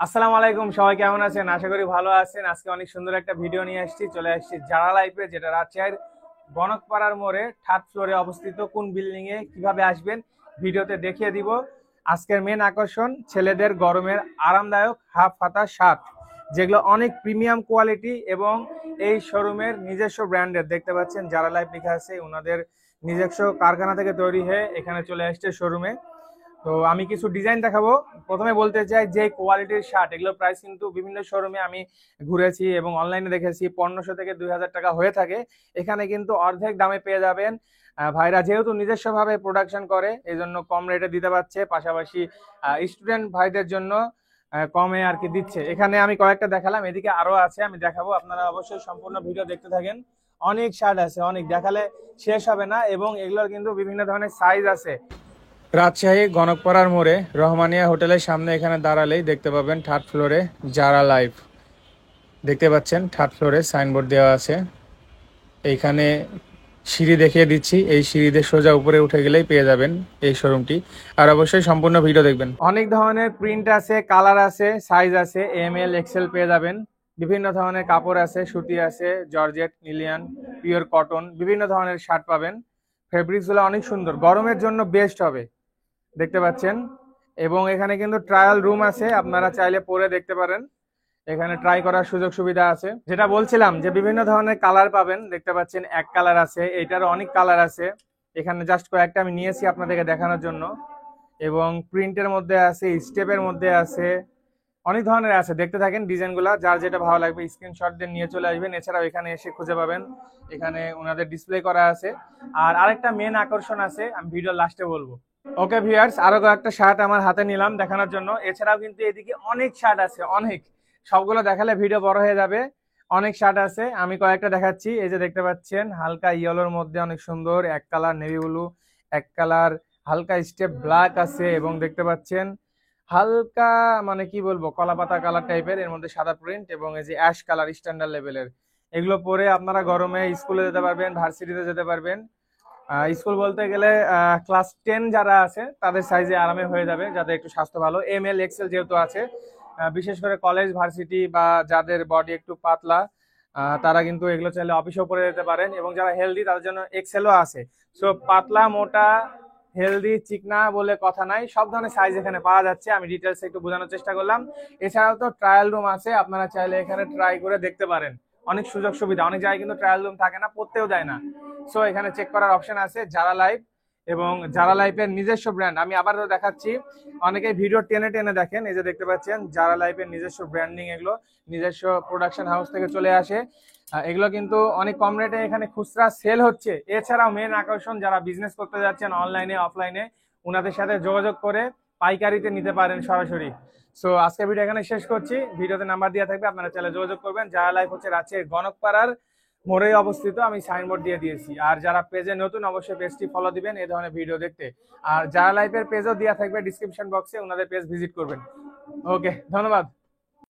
আসসালামু আলাইকুম, সবাই কেমন আছেন? আশা করি ভালো আছেন। আজকে অনেক সুন্দর একটা ভিডিও নিয়ে চলে আসছি জারা লাইফে, যেটা রাজশাহীর গণকপাড়ার মোড়ে থার্ড ফ্লোরে অবস্থিত। কোন বিল্ডিং এ কিভাবে আসবেন ভিডিওতে দেখিয়ে দিব। আজকের মেন আকর্ষণ ছেলেদের গরমের আরামদায়ক হাফ হাতা শার্ট, যেগুলো অনেক প্রিমিয়াম কোয়ালিটি এবং এই শোরুমের নিজস্ব ব্র্যান্ডের। দেখতে পাচ্ছেন জারা লাইফ লেখা আছে, ওনাদের নিজস্ব কারখানা থেকে তৈরি হয়ে এখানে চলে আসছে শোরুমে। তো আমি কিছু ডিজাইন দেখাবো। প্রথমে বলতে চাই যে কোয়ালিটির শার্ট, এগুলোর প্রাইস কিন্তু বিভিন্ন শোরুমে আমি ঘুরেছি এবং অনলাইনে দেখেছি 1500 থেকে 2000 টাকা হয়ে থাকে। এখানে কিন্তু অর্ধেক দামে পেয়ে যাবেন। ভাইরা যেহেতু নিজস্বভাবে প্রোডাকশন করে, এই জন্য কম রেটে দিতে পারছে, পাশাপাশি স্টুডেন্ট ভাইদের জন্য কমে আর কি দিচ্ছে। এখানে আমি কয়েকটা দেখালাম, এদিকে আরো আছে, আমি দেখাবো। আপনারা অবশ্যই সম্পূর্ণ ভিডিও দেখতে থাকেন। অনেক শার্ট আছে, অনেক দেখালে শেষ হবে না, এবং এগুলোর কিন্তু বিভিন্ন ধরনের সাইজ আছে। রাজশাহী গণকপাড়ার মোড়ে রহমানিয়া হোটেলের সামনে এখানে দাঁড়ালেই দেখতে পাবেন থার্ড ফ্লোরে জারা লাইফ। দেখতে পাচ্ছেন থার্ড ফ্লোরে সাইনবোর্ড দেওয়া আছে। এইখানে সিঁড়ি দেখিয়ে দিচ্ছি, এই সিঁড়িতে সোজা উপরে উঠে গেলেই পেয়ে যাবেন এই শোরুমটি। আর অবশ্যই সম্পূর্ণ ভিডিও দেখবেন। অনেক ধরনের প্রিন্ট আছে, কালার আছে, সাইজ আছে, এম এল এক্সেল পেয়ে যাবেন। বিভিন্ন ধরনের কাপড় আছে, সুতি আছে, জর্জেট, নিলিয়ান, পিওর কটন, বিভিন্ন ধরনের শার্ট পাবেন। ফেব্রিক্স গুলো অনেক সুন্দর, গরমের জন্য বেস্ট হবে। দেখতে পাচ্ছেন, এবং এখানে কিন্তু ট্রায়াল রুম আছে, আপনারা চাইলে পরে দেখতে পারেন। এখানে ট্রাই করার সুযোগ সুবিধা আছে। যেটা বলছিলাম যে বিভিন্ন ধরনের কালার পাবেন। দেখতে পাচ্ছেন এক কালার আছে, এটারও অনেক কালার আছে। এখানে জাস্ট কয়েকটা আমি নিয়েছি আপনাদেরকে দেখানোর জন্য। এবং প্রিন্টের মধ্যে আছে, স্টেপের মধ্যে আছে, অনেক ধরনের আছে। দেখতে থাকেন ডিজাইনগুলো, যার যেটা ভালো লাগবে স্ক্রিনশট দিয়ে নিয়ে চলে আসবেন। এছাড়াও এখানে এসে খুঁজে পাবেন, এখানে ওনাদের ডিসপ্লে করা আছে। আর আরেকটা মেন আকর্ষণ আছে, আমি ভিডিও লাস্টে বলবো। ওকে ভিউয়ার্স, আরো কয়েকটা শার্ট আমার হাতে নিলাম দেখানোর জন্য। এছাড়াও কিন্তু এদিকে অনেক শার্ট আছে, অনেক। সবগুলো দেখালে ভিডিও বড় হয়ে যাবে। অনেক শার্ট আছে, আমি কয়েকটা দেখাচ্ছি। এই যে দেখতে পাচ্ছেন হালকা ইয়েলোর মধ্যে অনেক সুন্দর এক কালার নেভি ব্লু, এক কালার হালকা স্টেপ ব্ল্যাক আছে, এবং দেখতে পাচ্ছেন হালকা মানে কি বলবো কলা পাতা কালার টাইপের, এর মধ্যে সাদা প্রিন্ট, এবং এই যে অ্যাশ কালার স্ট্যান্ডার্ড লেভেলের। এগুলো পরে আপনারা গরমে স্কুলে যেতে পারবেন, ভার্সিটিতে যেতে পারবেন। স্কুল বলতে গেলে ক্লাস 10 যারা আছে তাদের সাইজে আরামে হয়ে যাবে, যাদের একটু স্বাস্থ্য ভালো। এম এল এক্সেল যেহেতু আছে, বিশেষ করে কলেজ ভার্সিটি বা যাদের বডি একটু পাতলা, তারা কিন্তু এগুলো চাইলে অফিসেও পরে যেতে পারেন। এবং যারা হেলদি তাদের জন্য এক্সেলও আছে। সো পাতলা, মোটা, হেলদি, চিকনা বলে কথা নাই, সব ধরনের সাইজ এখানে পাওয়া যাচ্ছে। আমি ডিটেলস একটু বোঝানোর চেষ্টা করলাম। এছাড়াও তো ট্রায়াল রুম আছে, আপনারা চাইলে এখানে ট্রাই করে দেখতে পারেন। অনেক সুযোগ সুবিধা, অনেক জায়গায় কিন্তু ট্রায়াল রুম থাকে না, পড়তেও দেয় না। সো এখানে চেক করার অপশন আছে জারা লাইফ, এবং জারা লাইফের নিজস্ব ব্র্যান্ড। আমি আবারও দেখাচ্ছি, অনেকে ভিডিও টেনে টেনে দেখেন। এই যে দেখতে পাচ্ছেন জারা লাইফের নিজস্ব ব্র্যান্ডিং, এগুলো নিজস্ব প্রোডাকশন হাউস থেকে চলে আসে। এগুলো কিন্তু অনেক কম রেটে এখানে খুচরা সেল হচ্ছে। এছাড়াও মেন আকর্ষণ, যারা বিজনেস করতে যাচ্ছেন অনলাইনে অফলাইনে, ওনাদের সাথে যোগাযোগ করে পাইকারিতে নিতে পারেন সরাসরি। সো আজকে ভিডিও এখানে শেষ করছি। ভিডিওতে নাম্বার দেওয়া থাকবে, আপনারা চাইলে যোগাযোগ করবেন। জারা লাইফ হচ্ছে রাজশাহীর গণকপাড়ার মোড়ে অবস্থিত, আমি সাইনবোর্ড দিয়ে দিয়েছি। আর যারা পেজে নতুন, অবশ্যই পেজটি ফলো দিবেন এই ধরনের ভিডিও দেখতে। আর জারা লাইফের পেজও দেওয়া থাকবে ডিসক্রিপশন বক্সে, ওনাদের পেজ ভিজিট করবেন। ওকে, ধন্যবাদ।